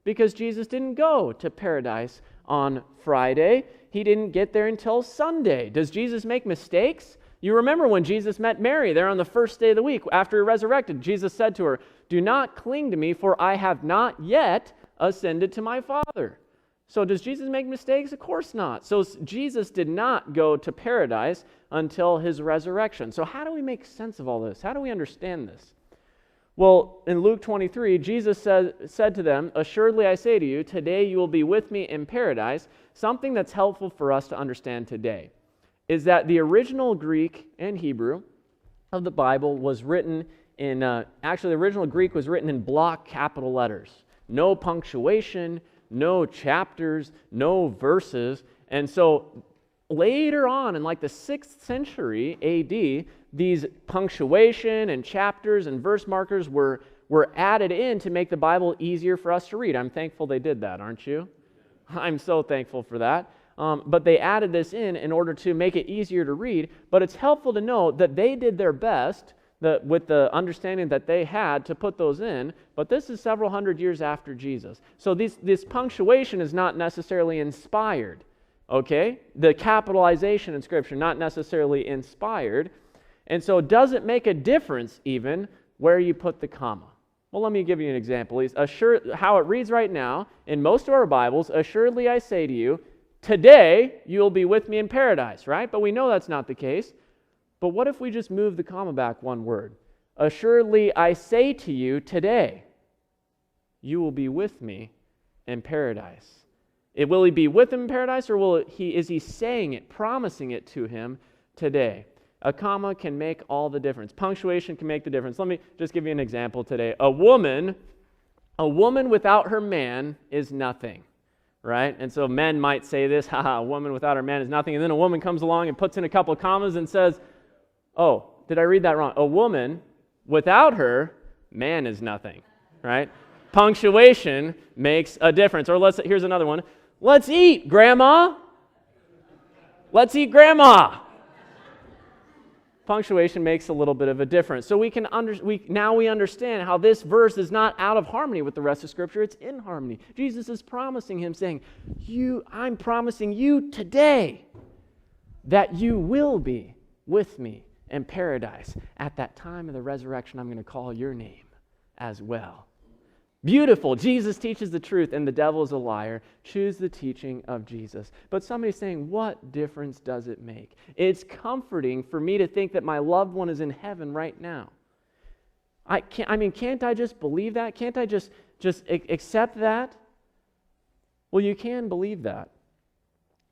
Speaker 1: Because Jesus didn't go to paradise on Friday. He didn't get there until Sunday. Does Jesus make mistakes? You remember when Jesus met Mary there on the first day of the week after he resurrected. Jesus said to her, do not cling to me, for I have not yet ascended to my Father. So does Jesus make mistakes? Of course not. So Jesus did not go to paradise until his resurrection. So how do we make sense of all this? How do we understand this? Well, in Luke 23, Jesus said to them, assuredly I say to you, today you will be with me in paradise. Something that's helpful for us to understand today is that the original Greek and Hebrew of the Bible was written in, the original Greek was written in block capital letters. No punctuation, no chapters, no verses. And so later on in like the 6th century AD, these punctuation and chapters and verse markers were added in to make the Bible easier for us to read. I'm thankful they did that, aren't you? I'm so thankful for that. But they added this in order to make it easier to read. But it's helpful to know that they did their best with the understanding that they had to put those in. But this is several hundred years after Jesus. So this punctuation is not necessarily inspired. Okay? The capitalization in Scripture, not necessarily inspired. And so does it make a difference even where you put the comma? Well, let me give you an example. How it reads right now in most of our Bibles, assuredly I say to you, today you will be with me in paradise, right? But we know that's not the case. But what if we just move the comma back one word? Assuredly I say to you today, you will be with me in paradise. Will he be with him in paradise, or is he saying it, promising it to him today? A comma can make all the difference. Punctuation can make the difference. Let me just give you an example today. A woman without her man is nothing, right? And so men might say this, a woman without her man is nothing. And then a woman comes along and puts in a couple of commas and says, oh, did I read that wrong? A woman without her man is nothing, right? Punctuation makes a difference. Or here's another one. Let's eat, Grandma. Let's eat, Grandma. Punctuation makes a little bit of a difference. So we understand how this verse is not out of harmony with the rest of Scripture. It's in harmony. Jesus is promising him, saying, I'm promising you today that you will be with me in paradise. At that time of the resurrection, I'm going to call your name as well. Beautiful. Jesus teaches the truth and the devil is a liar. Choose the teaching of Jesus. But somebody's saying, what difference does it make? It's comforting for me to think that my loved one is in heaven right now. Can't I just believe that? Can't I just accept that? Well, you can believe that,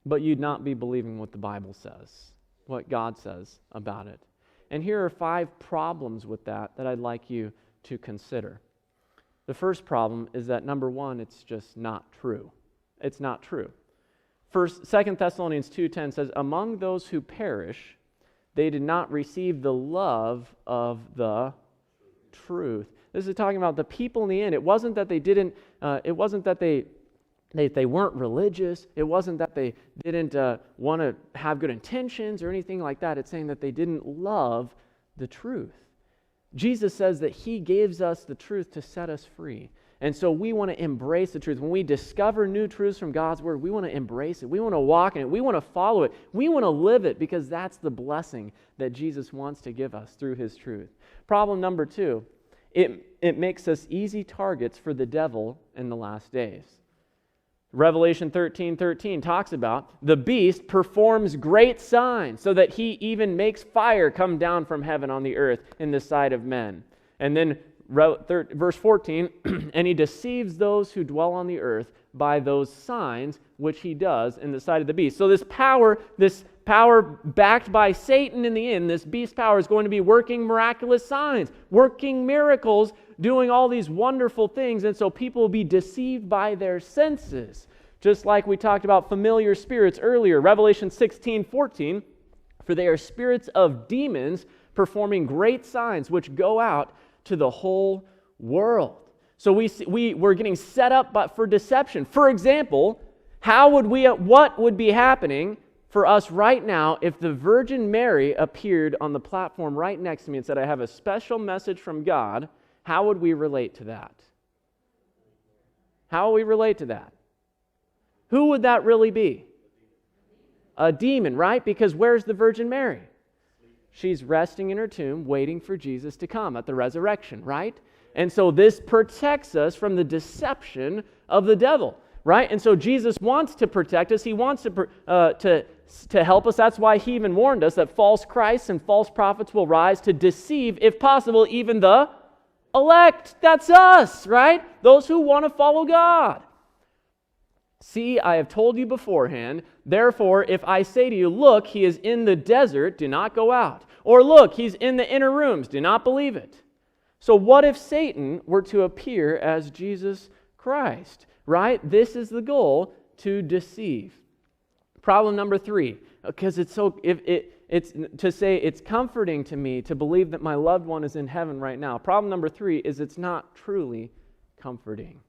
Speaker 1: but you'd not be believing what the Bible says, what God says about it. And here are 5 problems with that I'd like you to consider. The first problem is that, number 1, it's just not true. It's not true. 2 Thessalonians 2:10 says, among those who perish, they did not receive the love of the truth. This is talking about the people in the end. It wasn't that they didn't, it wasn't that they weren't religious. It wasn't that they didn't want to have good intentions or anything like that. It's saying that they didn't love the truth. Jesus says that he gives us the truth to set us free. And so we want to embrace the truth. When we discover new truths from God's Word, we want to embrace it. We want to walk in it. We want to follow it. We want to live it because that's the blessing that Jesus wants to give us through his truth. Problem number 2, it makes us easy targets for the devil in the last days. Revelation 13:13 talks about the beast performs great signs so that he even makes fire come down from heaven on the earth in the sight of men. And then verse 14, and he deceives those who dwell on the earth by those signs which he does in the sight of the beast. So this power backed by Satan in the end, this beast power is going to be working miraculous signs, working miracles, doing all these wonderful things, and so people will be deceived by their senses. Just like we talked about familiar spirits earlier, Revelation 16:14, for they are spirits of demons performing great signs which go out to the whole world. So we're getting set up for deception. For example, what would be happening for us right now if the Virgin Mary appeared on the platform right next to me and said, I have a special message from God? How would we relate to that? How would we relate to that? Who would that really be? A demon, right? Because where's the Virgin Mary? She's resting in her tomb, waiting for Jesus to come at the resurrection, right? And so this protects us from the deception of the devil, right? And so Jesus wants to protect us. He wants to help us. That's why he even warned us that false Christs and false prophets will rise to deceive, if possible, even the elect. That's us, right? Those who want to follow God. See, I have told you beforehand, therefore, if I say to you, look, he is in the desert, do not go out. Or look, he's in the inner rooms, do not believe it. So what if Satan were to appear as Jesus Christ, right? This is the goal, to deceive. Problem number 3, because it's comforting to me to believe that my loved one is in heaven right now. Problem number 3 is it's not truly comforting.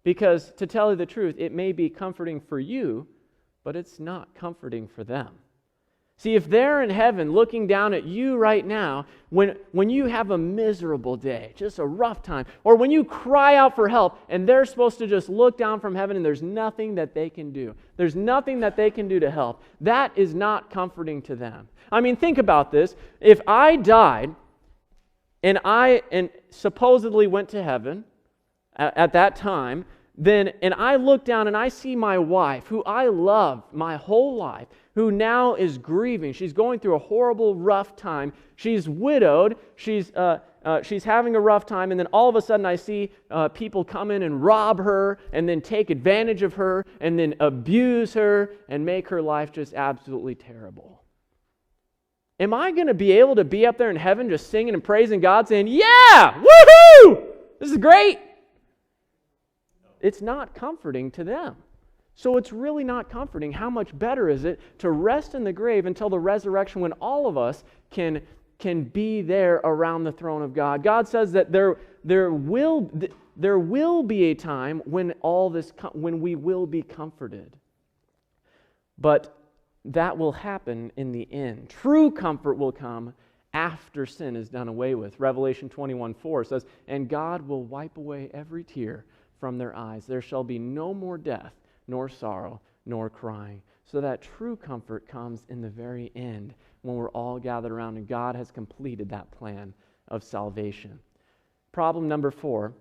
Speaker 1: Because to tell you the truth, it may be comforting for you, but it's not comforting for them. See, if they're in heaven looking down at you right now, when you have a miserable day, just a rough time, or when you cry out for help and they're supposed to just look down from heaven and there's nothing that they can do. There's nothing that they can do to help. That is not comforting to them. I mean, think about this. If I died and supposedly went to heaven at that time, and I look down and I see my wife, who I loved my whole life, who now is grieving. She's going through a horrible, rough time. She's widowed. She's having a rough time. And then all of a sudden I see people come in and rob her and then take advantage of her and then abuse her and make her life just absolutely terrible. Am I going to be able to be up there in heaven just singing and praising God, saying, yeah, woohoo, this is great? It's not comforting to them. So it's really not comforting. How much better is it to rest in the grave until the resurrection when all of us can be there around the throne of God? God says that there will be a time when when we will be comforted. But that will happen in the end. True comfort will come after sin is done away with. Revelation 21:4 says, "And God will wipe away every tear from their eyes. There shall be no more death, nor sorrow, nor crying." So that true comfort comes in the very end when we're all gathered around and God has completed that plan of salvation. Problem number 4,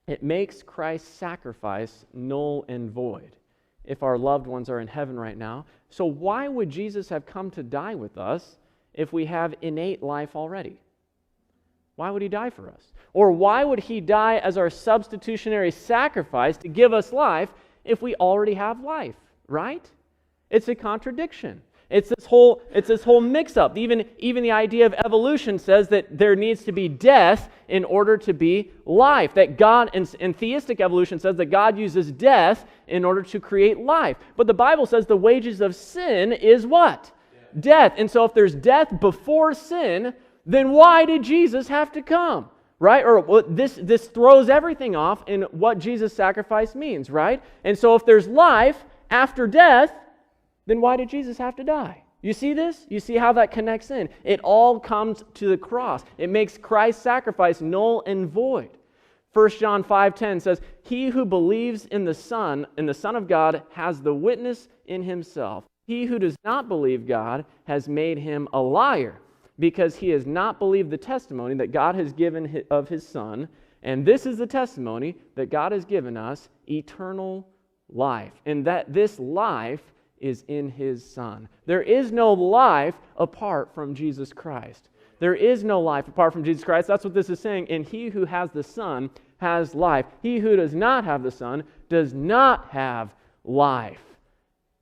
Speaker 1: it makes Christ's sacrifice null and void if our loved ones are in heaven right now. So why would Jesus have come to die with us if we have innate life already? Why would he die for us? Or why would he die as our substitutionary sacrifice to give us life if we already have life, right? It's a contradiction. It's this whole mix-up. Even the idea of evolution says that there needs to be death in order to be life. That God, and theistic evolution says that God uses death in order to create life. But the Bible says the wages of sin is what? Death. And so if there's death before sin, then why did Jesus have to come? Right? Or this throws everything off in what Jesus' sacrifice means, right? And so if there's life after death, then why did Jesus have to die? You see this? You see how that connects in? It all comes to the cross. It makes Christ's sacrifice null and void. 1 John 5:10 says, "He who believes in the Son of God has the witness in himself. He who does not believe God has made him a liar, because he has not believed the testimony that God has given of his Son. And this is the testimony that God has given us, eternal life. And that this life is in his Son." There is no life apart from Jesus Christ. There is no life apart from Jesus Christ. That's what this is saying. And he who has the Son has life. He who does not have the Son does not have life.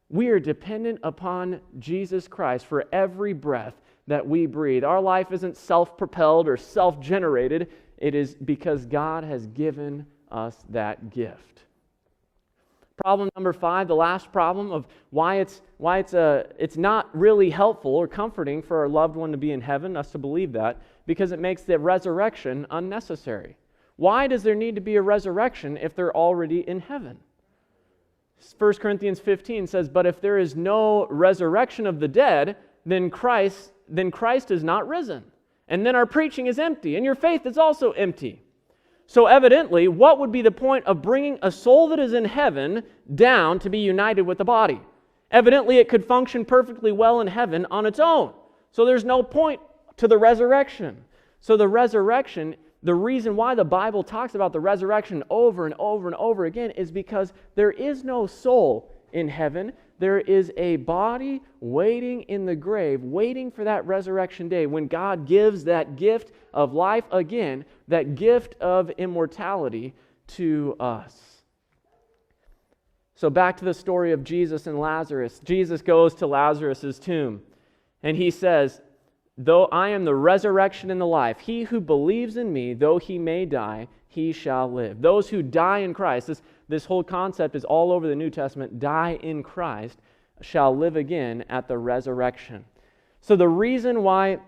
Speaker 1: We are dependent upon Jesus Christ for every breath that we breathe. Our life isn't self-propelled or self-generated. It is because God has given us that gift. Problem number 5, the last problem of why it's not really helpful or comforting for our loved one to be in heaven, us to believe that, because it makes the resurrection unnecessary. Why does there need to be a resurrection if they're already in heaven? 1 Corinthians 15 says, "But if there is no resurrection of the dead, then Christ is not risen. And then our preaching is empty, and your faith is also empty." So evidently, what would be the point of bringing a soul that is in heaven down to be united with the body? Evidently, it could function perfectly well in heaven on its own. So there's no point to the resurrection. So the resurrection, the reason why the Bible talks about the resurrection over and over and over again is because there is no soul in heaven. There is a body waiting in the grave, waiting for that resurrection day when God gives that gift of life again, that gift of immortality to us. So back to the story of Jesus and Lazarus. Jesus goes to Lazarus' tomb, and he says, "Though I am the resurrection and the life, he who believes in me, though he may die, he shall live." Those who die in Christ, this whole concept is all over the New Testament, die in Christ, shall live again at the resurrection. So the reason why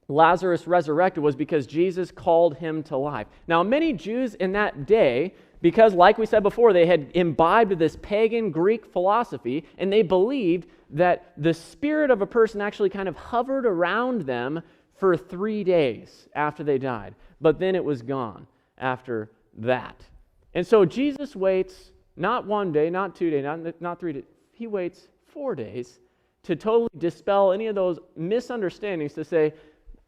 Speaker 1: Lazarus resurrected was because Jesus called him to life. Now, many Jews in that day, because like we said before, they had imbibed this pagan Greek philosophy, and they believed that the spirit of a person actually kind of hovered around them for 3 days after they died. But then it was gone after that. And so Jesus waits not 1 day, not 2 days, not 3 days. He waits 4 days to totally dispel any of those misunderstandings, to say,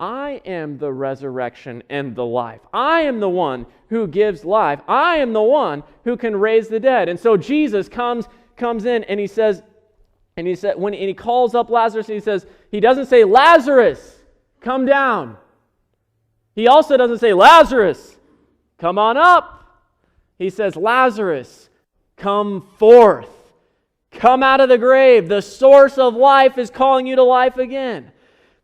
Speaker 1: I am the resurrection and the life. I am the one who gives life. I am the one who can raise the dead. And so Jesus comes in and he says, when he calls up Lazarus, he doesn't say, Lazarus, come down. He also doesn't say, Lazarus, come on up. He says, Lazarus, come forth. Come out of the grave. The source of life is calling you to life again.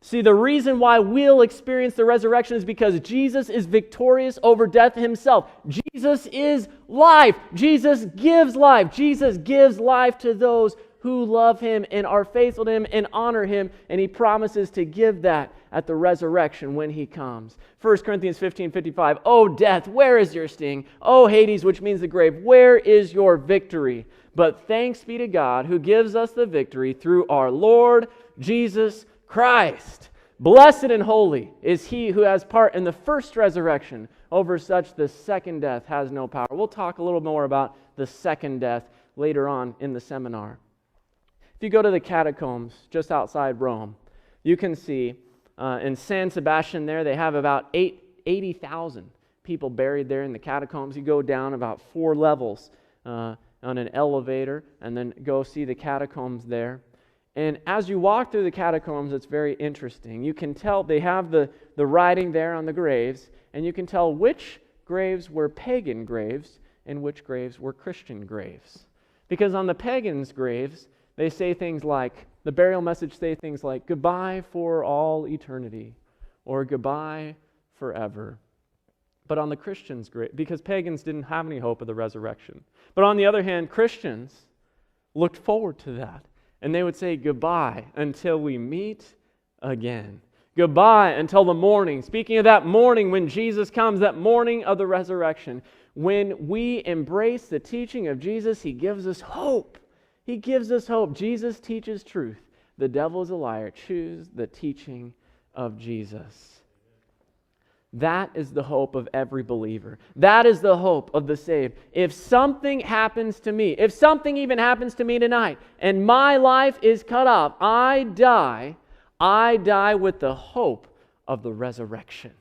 Speaker 1: See, the reason why we'll experience the resurrection is because Jesus is victorious over death himself. Jesus is life. Jesus gives life. Jesus gives life to those who love him and are faithful to him and honor him, and he promises to give that at the resurrection when he comes. 1 Corinthians 15:55, O death, where is your sting? O Hades, which means the grave, where is your victory? But thanks be to God who gives us the victory through our Lord Jesus Christ. Blessed and holy is he who has part in the first resurrection. Over such the second death has no power. We'll talk a little more about the second death later on in the seminar. If you go to the catacombs just outside Rome, you can see in San Sebastian there, they have about 80,000 people buried there in the catacombs. You go down about 4 levels on an elevator and then go see the catacombs there. And as you walk through the catacombs, it's very interesting. You can tell they have the writing there on the graves, and you can tell which graves were pagan graves and which graves were Christian graves. Because on the pagans' graves, they say things like, the burial message say things like, goodbye for all eternity, or goodbye forever. But on the Christians' grave, because pagans didn't have any hope of the resurrection. But on the other hand, Christians looked forward to that. And they would say goodbye until we meet again. Goodbye until the morning. Speaking of that morning when Jesus comes, that morning of the resurrection, when we embrace the teaching of Jesus, he gives us hope. He gives us hope. Jesus teaches truth. The devil is a liar. Choose the teaching of Jesus. That is the hope of every believer. That is the hope of the saved. If something happens to me, if something even happens to me tonight, and my life is cut off, I die with the hope of the resurrection.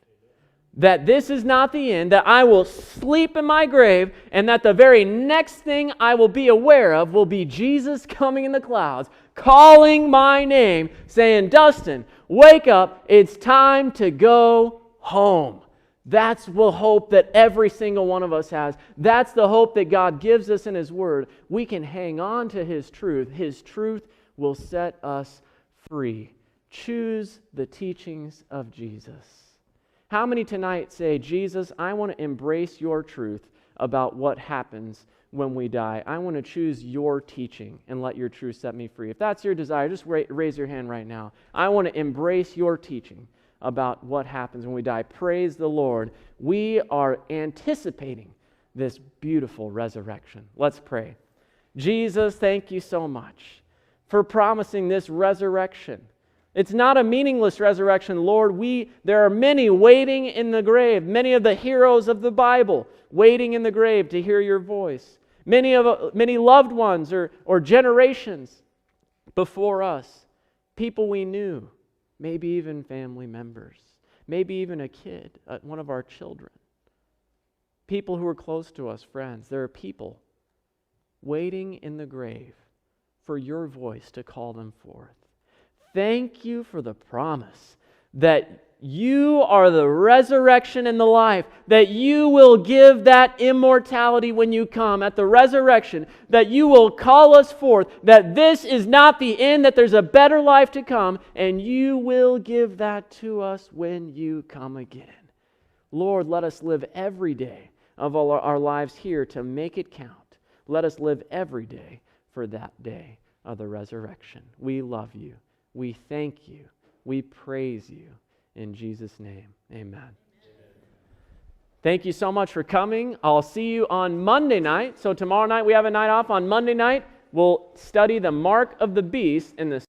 Speaker 1: That this is not the end, that I will sleep in my grave, and that the very next thing I will be aware of will be Jesus coming in the clouds, calling my name, saying, Dustin, wake up, it's time to go home. That's the hope that every single one of us has. That's the hope that God gives us in his word. We can hang on to his truth. His truth will set us free. Choose the teachings of Jesus. How many tonight say, Jesus, I want to embrace your truth about what happens when we die. I want to choose your teaching and let your truth set me free. If that's your desire, just raise your hand right now. I want to embrace your teaching about what happens when we die. Praise the Lord. We are anticipating this beautiful resurrection. Let's pray. Jesus, thank you so much for promising this resurrection. It's not a meaningless resurrection, Lord. There are many waiting in the grave, many of the heroes of the Bible waiting in the grave to hear your voice. Many loved ones or generations before us, people we knew, maybe even family members, maybe even a kid, one of our children, people who are close to us, friends. There are people waiting in the grave for your voice to call them forth. Thank you for the promise that you are the resurrection and the life, that you will give that immortality when you come at the resurrection, that you will call us forth, that this is not the end, that there's a better life to come, and you will give that to us when you come again. Lord, let us live every day of all our lives here to make it count. Let us live every day for that day of the resurrection. We love you. We thank you. We praise you. In Jesus' name, amen. Thank you so much for coming. I'll see you on Monday night. So tomorrow night we have a night off. On Monday night, we'll study the mark of the beast in the